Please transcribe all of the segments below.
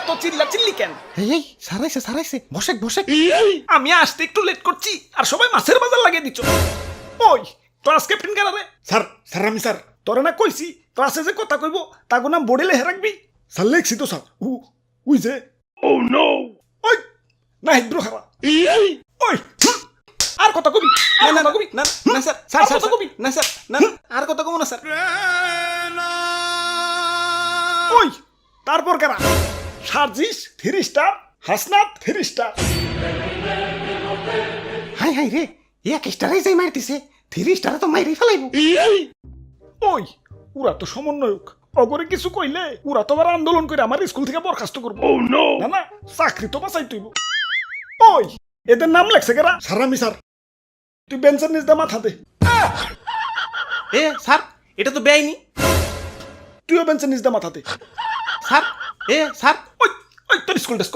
এত চিল্লা চিল্লি কেন? এই সারাইছে বসে আমি আসতে একটু লেট করছি আর সবাই মাছের বাজার লাগিয়ে দিচ্ছ। ওই ক্লাস ক্যাপ্টেন কারা রে? স্যার আমি স্যার। তোরে না কইছি ক্লাসে যে কথা কইব তাগো নাম বোর্ডে লেখে রাখবি। স্যার লেখছি তো স্যার। উই যে ও নো। ওই না হিদ্র খারা। ওই আর কথা কবি না কবি না স্যার স্যার কথা কবি না স্যার না আর কথা কব না স্যার। ওই তারপর কারা? Sarjis 3 star, Hasnat 3 star. হাই রে এক স্টারে যাই মারতিছে 3 স্টারে তো মাইরেই ফেলাইবো। ওই ওরা তো সমন্বয়ক, অগরে কিছু কইলে ওরা তো আবার আন্দোলন করে আমার স্কুল থেকে বরখাস্ত করবো। না না চাকরি তো বাঁচাই তুইব। ওই এদের নাম লেখছে কেরা? স্যার আমি স্যার। তুই বেঞ্চের নিচ দা মাথা দে। এ স্যার এটা তো বেআইনি। তুইও বেঞ্চের নিচ দা মাথা দে। স্যার স্যার ওই ওই তোর স্কুল ডেস্ক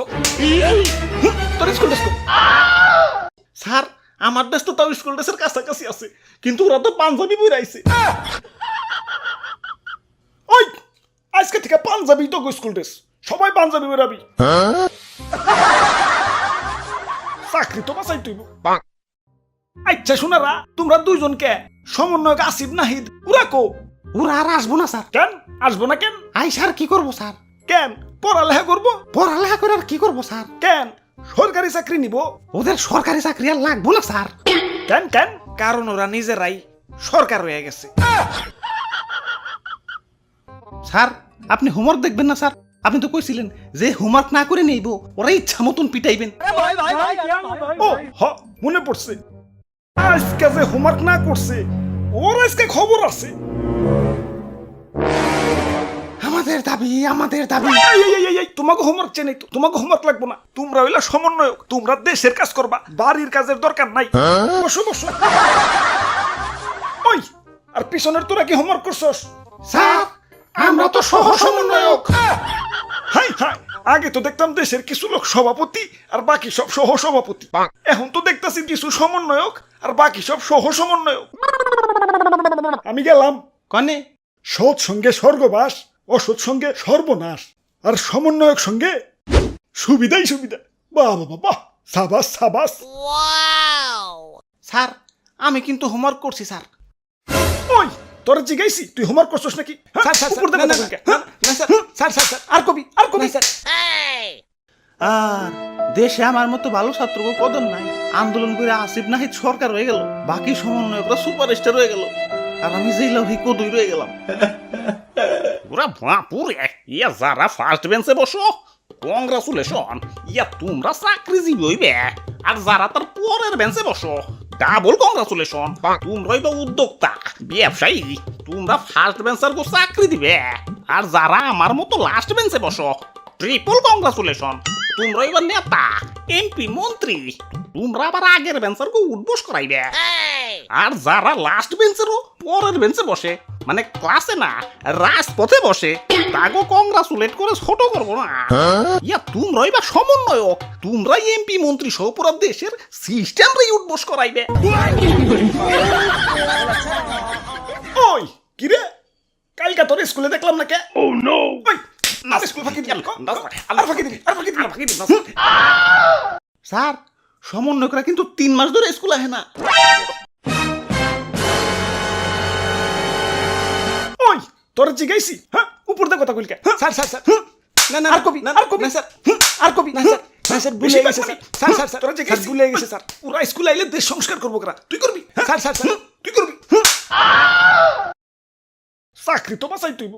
তোর স্কুল ডেস্ক। স্যার আমার দেশ তো তাও স্কুল ড্রেসের কাছাকাছি আছে, কিন্তু ওরা তো পাঞ্জাবি বই রাইছে। ওই আজকে থেকে পাঞ্জাবি তো স্কুল ড্রেস, সবাই পাঞ্জাবি বেরাবি। চাকরি তো বাঁচাই তুইব। আচ্ছা শোনারা, তোমরা দুইজনকে সমন্বয়ক আসিফ নাহিদ ওরা কো? ওরা আর আসবো না স্যার। কেন আসবো না? কেন আই স্যার কি করবো স্যার? কেন পড়ালেখা করবো? পড়ালেখা করে আর কি করবো স্যার? কেন সরকারি চাকরি নিব? ওদের সরকারি চাকরি আর লাগবো না স্যার। কেন কেন? কারণ ওরা নিজেরাই সরকার হয়ে গেছে। স্যার আপনি হোমওয়ার্ক দেখবেন না স্যার? আপনি তো কইছিলেন যে হোমওয়ার্ক না করে নেইব, ওরা ইচ্ছা মতন পিটাইবেন। ও হ মনে পড়ছে, আজকে যে হোমওয়ার্ক না করছে ওর আজকে খবর আছে। আমাদের দাবি। তোমাকে হোমওয়ার্ক চাই নাই তো, তোমাকে হোমওয়ার্ক লাগবো না। তোমরা হইলা সমন্বয়ক, তোমরা দেশের কাজ করবা, বাড়ির কাজের দরকার নাই। বসো বসো। ওই আর পিছনের তোরা কি হোমওয়ার্ক করছস? স্যার আমরা তো সহ সমন্বয়ক। হাই হাই, আগে তো দেখতাম দেশের কিছু লোক সভাপতি আর বাকি সব সহ সভাপতি, এখন তো দেখতাছি কিছু সমন্বয়ক আর বাকি সব সহ সমন্বয়ক। আমি গেলাম কনে? সৎ সঙ্গে স্বর্গবাস, অসৎ সঙ্গে সর্বনাশ, আর সমন্বয়ক সঙ্গে সুবিধাই সুবিধা। বাহ বাবা বাহ, সাবাস সাবাস। স্যার আমি কিন্তু হোমওয়ার্ক করছি স্যার। ওই তোর জিগাইছি তুই হোমওয়ার্ক করছস নাকি? উপর দে কথা কইকে। আর কবি স্যার। আর দেশে আমার মতো ভালো ছাত্র কদর নাই। আন্দোলন করে আসিফ নাহিদ সরকার হয়ে গেল, বাকি সমন্বয়করা সুপারস্টার হয়ে গেল, আর আমি জেলা হই কদই রয়ে গেলাম। ওরা বাপুরে, ইয়া যারা ফার্স্ট বেঞ্চে বসো কংগ্রাচুলেশন, ইয়া তোমরা চাকরিজীবী হইবে। আর যারা তার পরের বেঞ্চে বসো ডাবল কংগ্রাচুলেশন, তোমরাই তো উদ্যোক্তা ব্যবসায়ী, তোমরা ফার্স্ট বেঞ্চার গো চাকরি দিবে। আর যারা আমার মতো লাস্ট বেঞ্চে বসো ট্রিপল কংগ্রাচুলেশন, তোমরা এবার নেতা এমপি মন্ত্রী, তোমরা আবার আগের বেঞ্চার গো উঠবোস করাইবে। আর যারা লাস্ট বেঞ্চেরও পরের বেঞ্চে বসে, মানে ক্লাসে না রাজপথে বসে, তাগো কংগ্রাচুলেট করে ছোট করবো না। ইয়া তোমরাই বা সমন্বয়ক, তোমরাই এমপি মন্ত্রী সহ পুরো দেশের সিস্টেমটাই উঠবোস করাইবে। ওই কিরে, কালকা তোর স্কুলে দেখলাম না কে? ও নো। ওই না স্কুল ফাঁকি দিল, আর ফাঁকি দিল। স্যার সমন্বয়করা কিন্তু 3 মাস ধরে স্কুল আহে না। ওই তোর জিগাইছি, হ্যাঁ উপর দে কথা কইলকে। স্যার না আর কবি স্যার, আর কবি স্যার ভুলে গেছে স্যার। তোর জিগাইছি ভুলে গেছে স্যার। ওরা স্কুলে আইলে দেশ সংস্কার করবো করা, তুই করবি? স্যার তুই করবি? চাকরি তো বাঁচাই তুইব।